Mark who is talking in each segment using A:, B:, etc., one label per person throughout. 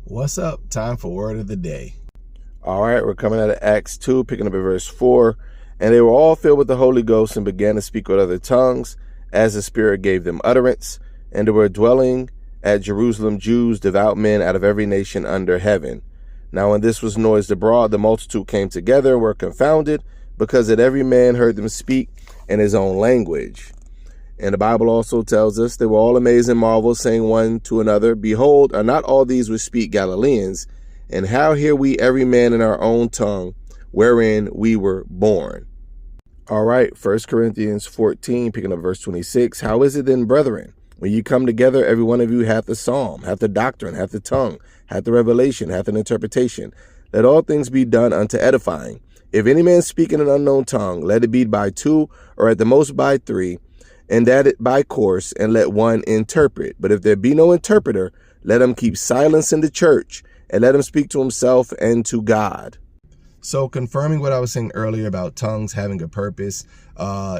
A: What's up? Time for word of the day.
B: All right, we're coming out of Acts 2, picking up at verse 4. And they were all filled with the Holy Ghost and began to speak with other tongues as the Spirit gave them utterance. And there were dwelling at Jerusalem Jews, devout men out of every nation under heaven. Now when this was noised abroad, the multitude came together and were confounded, because that every man heard them speak in his own language. And the Bible also tells us they were all amazed and marveled, saying one to another, Behold, are not all these which speak Galileans? And how hear we every man in our own tongue, wherein we were born? All right, 1 Corinthians 14, picking up verse 26. How is it then, brethren, when you come together, every one of you hath a psalm, hath a doctrine, hath a tongue, hath a revelation, hath an interpretation? Let all things be done unto edifying. If any man speak in an unknown tongue, let it be by two, or at the most by three, and that it by course, and let one interpret. But if there be no interpreter, let him keep silence in the church, and let him speak to himself and to God.
A: So confirming what I was saying earlier about tongues having a purpose,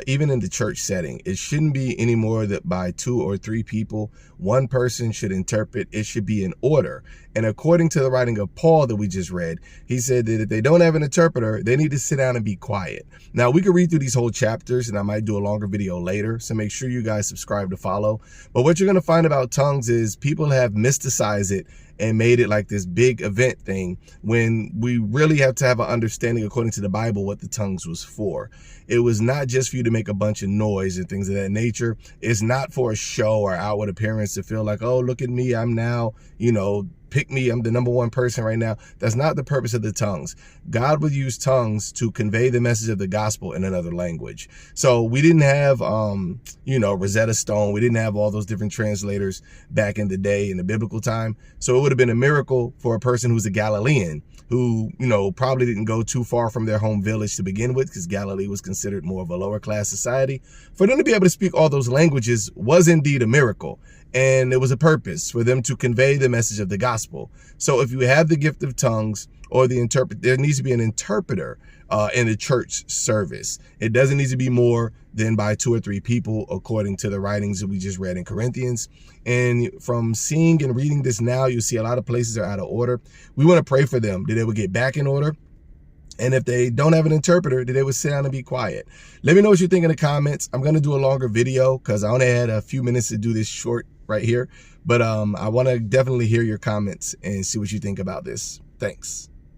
A: even in the church setting, it shouldn't be any more that by 2 or 3 people, one person should interpret. It should be in order. And according to the writing of Paul that we just read, he said that if they don't have an interpreter, they need to sit down and be quiet. Now, we could read through these whole chapters, and I might do a longer video later, so make sure you guys subscribe to follow. But what you're going to find about tongues is people have mysticized it and made it like this big event thing, when we really have to have an understanding, according to the Bible, what the tongues was for. It was not just for you to make a bunch of noise and things of that nature. It's not for a show or outward appearance to feel like, oh, look at me, I'm now, pick me, I'm the #1 person right now. That's not the purpose of the tongues. God would use tongues to convey the message of the gospel in another language. So we didn't have, Rosetta Stone. We didn't have all those different translators back in the day in the biblical time. So it would have been a miracle for a person who's a Galilean, who, probably didn't go too far from their home village to begin with, because Galilee was considered more of a lower class society. For them to be able to speak all those languages was indeed a miracle. And it was a purpose for them to convey the message of the gospel. So if you have the gift of tongues or there needs to be an interpreter in the church service. It doesn't need to be more than by 2 or 3 people, according to the writings that we just read in Corinthians. And from seeing and reading this now, you see a lot of places are out of order. We want to pray for them that they would get back in order. And if they don't have an interpreter, then they would sit down and be quiet. Let me know what you think in the comments. I'm going to do a longer video because I only had a few minutes to do this short right here. But I want to definitely hear your comments and see what you think about this. Thanks.